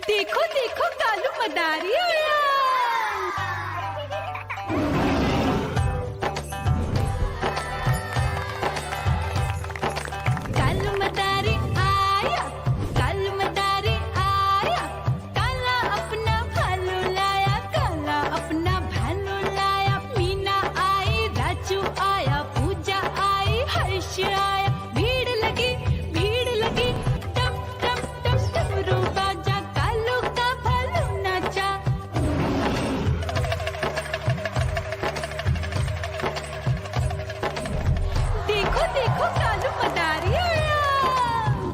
देखो देखो कालू मदारी आया। कालू मदारी आया, कालू मदारी आया, काला अपना भालू लाया, काला अपना भालू लाया। मीना आई, राजू आया, पूजा आई, हर्ष आया। भीड़ लगी टम टम टम डमरू बाजा, कालू का भालू नाचा। देखो देखो कालू मदारी आया,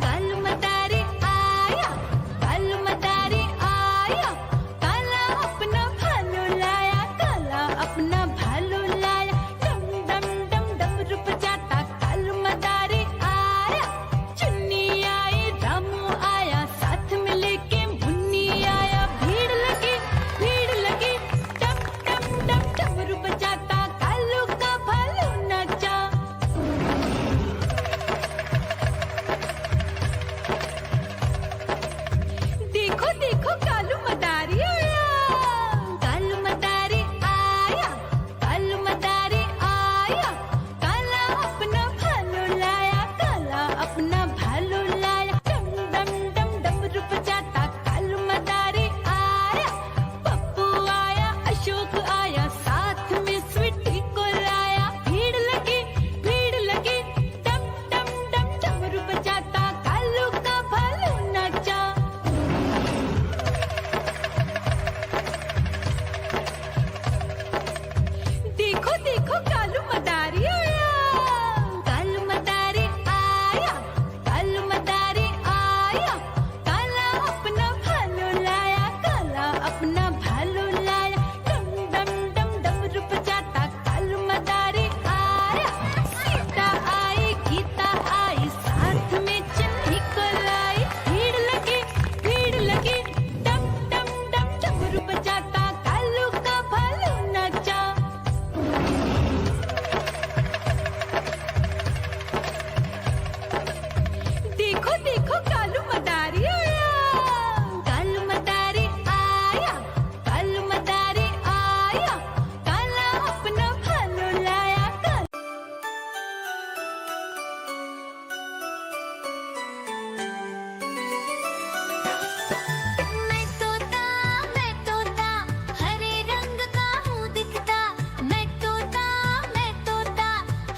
कालू मदारी आया, कालू मदारी आया, काला अपना भालू लाया, काला अपना भालू लाया। डम डम डम डमरू बजाता कालू मदारी आया। चुन्नी आई, रामू आया, साथ में लेके मुन्नी आया। भीड़ लगी टम टम टम डमरू बजाता कालू का भालू नाचा। देखो देखो कालू मदारी आया, कालू मदारी आया, कालू मदारी आया, काला अपना भालू लाया, काला अपना भालू लाया। डम डम डम डमरू बजाता कालू मदारी आया। पप्पू आया, अशोक आया, साथ में स्वीटी को लाया। भीड़ लगी टम टम टम डमरू बजाता कालू का भालू नाचा। देखो देखो कालू मदारी आया, कालू मदारी आया, कालू मदारी आया, काला अपना भालू लाया, काला अपना भालू लाया। डम डम डम डमरू बजाता कालू मदारी आया। सीता आई, गीता आई, साथ में चन्नी को लाई। भीड़ लगी डम डम डम डमरू बजाता कालू का भालू नाचा। देखो देखो कालू मदारी आया, कालू मदारी आया, कालू मदारी आया, काला अपना भालू लाया, मैं तोता हरे रंग का हूँ दिखता। मैं तोता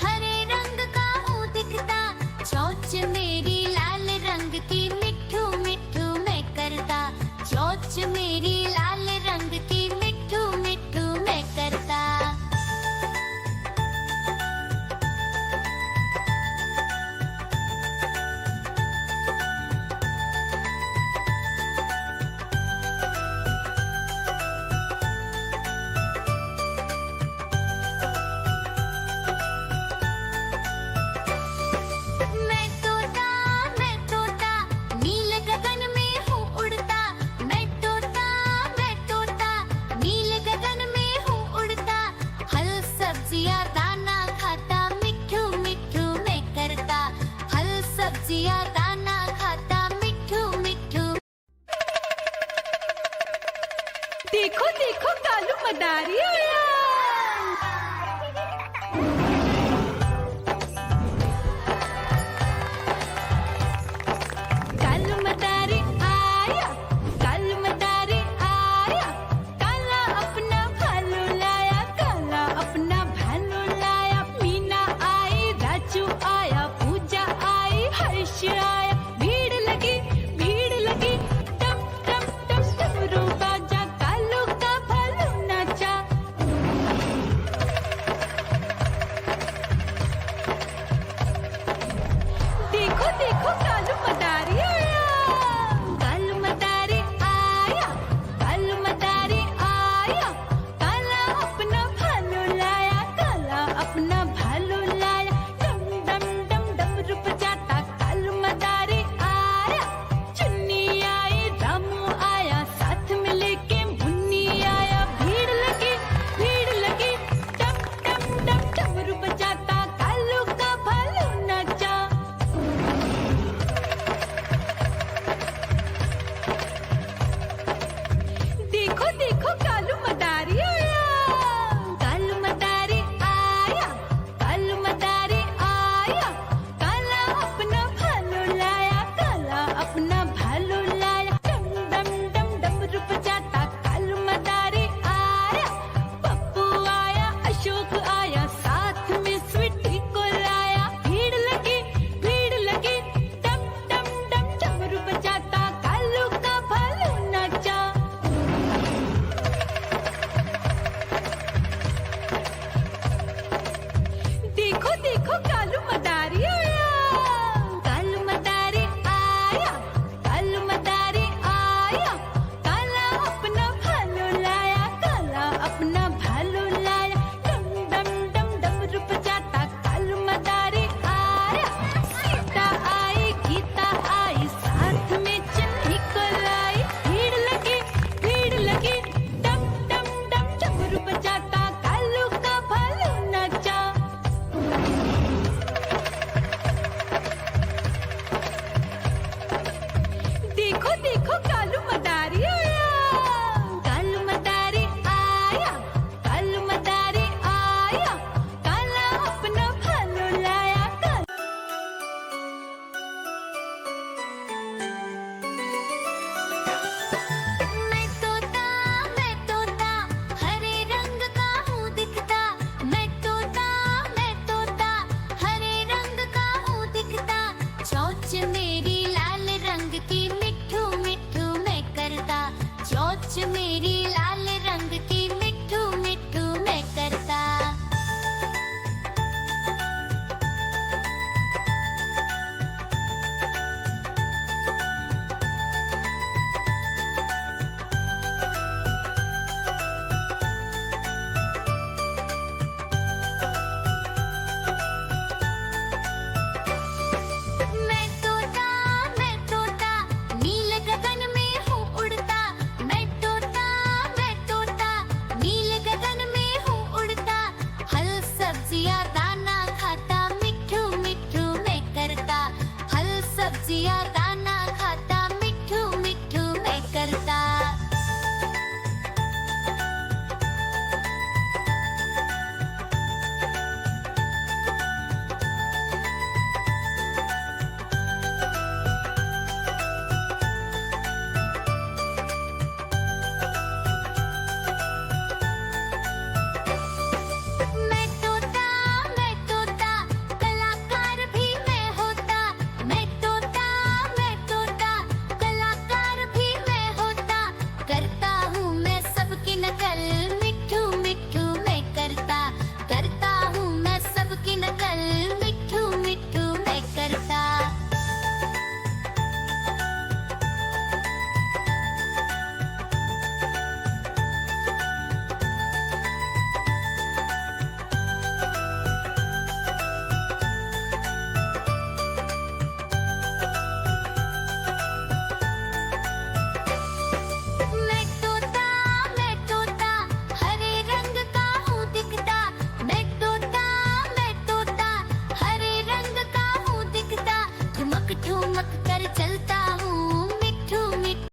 हरे रंग का हूँ दिखता। चोंच मेरी लाल रंग की मिट्ठू मिट्ठू मैं करता। चोंच मेरी लाल रंग की मिट्ठू मिट्ठू मैं करता। मैं तोता नील गगन में हूँ उड़ता। मैं तोता नील गगन में हूँ उड़ता। फल सब्जियाँ दाना खाता, मिट्ठू मिट्ठू मैं करता। फल सब्जियाँ दाना खाता, मिट्ठू मिट्ठू। देखो देखो कालू मदारी आया। कालू मदारी आया, कालू मदारी आया, काला अपना भालू लाया, काला अपना भालू लाया। मीना आई, राजू आया, पूजा आई, हर्ष आया। भीड़ लगी टम टम टम डमरू बाजा, कालू का भालू नाचा। देखो देखो कालू मदारी आया, देखो कालू मदारी